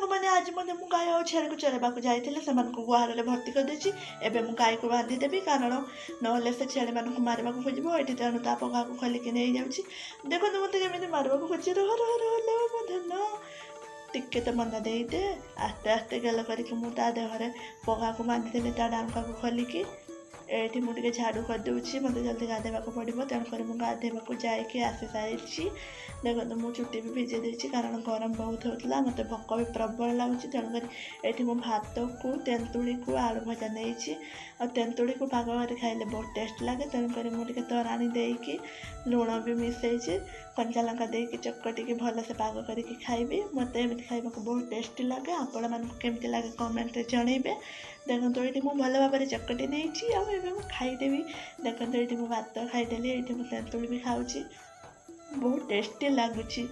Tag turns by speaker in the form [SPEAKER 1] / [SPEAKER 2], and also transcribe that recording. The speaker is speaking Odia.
[SPEAKER 1] ସାଙ୍ଗମାନେ ଆଜି ମଧ୍ୟ ମୁଁ ଗାଈ ଆଉ ଛେଳିକୁ ଚରାଇବାକୁ ଯାଇଥିଲି, ସେମାନଙ୍କୁ ଗୁହାଳରେ ଭର୍ତ୍ତି କରିଦେଇଛି। ଏବେ ମୁଁ ଗାଈକୁ ବାନ୍ଧିଦେବି, କାରଣ ନହେଲେ ସେ ଛେଳିମାନଙ୍କୁ ମାରିବାକୁ ଖୋଜିବ ଏଠି, ତେଣୁ ତା ପଘାକୁ ଖୋଲିକି ନେଇଯାଉଛି। ଦେଖନ୍ତୁ ମୋତେ କେମିତି ମାରିବାକୁ ଖୋଜି, ରହ ରହ ରହ ମୋ ଧନ, ଟିକେ ତ ମନ୍ଦା ଦେଇଦେ। ଆସ୍ତେ ଆସ୍ତେ ଗେଲ କରିକି ମୁଁ ତା ଦେହରେ ପଘାକୁ ବାନ୍ଧିଦେଲି, ତା ଡାଙ୍କାକୁ ଖୋଲିକି। ଏଇଠି ମୁଁ ଟିକେ ଝାଡ଼ୁ କରିଦେଉଛି, ମୋତେ ଜଲ୍ଦି ଗାଧୋଇବାକୁ ପଡ଼ିବ, ତେଣୁକରି ମୁଁ ଗାଧୋଇବାକୁ ଯାଇକି ଆସିସାରିଛି। ଦେଖନ୍ତୁ ମୁଁ ଚୁଟି ବି ଭିଜେଇ ଦେଇଛି, କାରଣ ଗରମ ବହୁତ ହେଉଥିଲା, ମୋତେ ଭୋକ ବି ପ୍ରବଳ ଲାଗୁଛି। ତେଣୁକରି ଏଇଠି ମୁଁ ଭାତକୁ ତେନ୍ତୁଳିକୁ ଆଳୁ ଭଜା ନେଇଛି। ଆଉ ତେନ୍ତୁଳିକୁ ପାଗ କରି ଖାଇଲେ ବହୁତ ଟେଷ୍ଟ ଲାଗେ, ତେଣୁକରି ମୁଁ ଟିକେ ତୋରାଣି ଦେଇକି ଲୁଣ ବି ମିଶାଇଛି, କଞ୍ଚା ଲଙ୍କା ଦେଇକି ଚକଟିକି ଭଲସେ ପାଗ କରିକି ଖାଇବି। ମୋତେ ଏମିତି ଖାଇବାକୁ ବହୁତ ଟେଷ୍ଟି ଲାଗେ। ଆପଣମାନଙ୍କୁ କେମିତି ଲାଗେ କମେଣ୍ଟରେ ଜଣାଇବେ। ଦେଖନ୍ତୁ ଏଇଠି ମୁଁ ଭଲ ଭାବରେ ଚକଟି ନେଇଛି, ଆଉ ଏବେ ମୁଁ ଖାଇଦେବି। ଦେଖନ୍ତୁ ଏଇଠି ମୁଁ ଭାତ ଖାଇଦେଲି, ଏଇଠି ମୁଁ ତେନ୍ତୁଳି ବି ଖାଉଛି, ବହୁତ ଟେଷ୍ଟି ଲାଗୁଛି।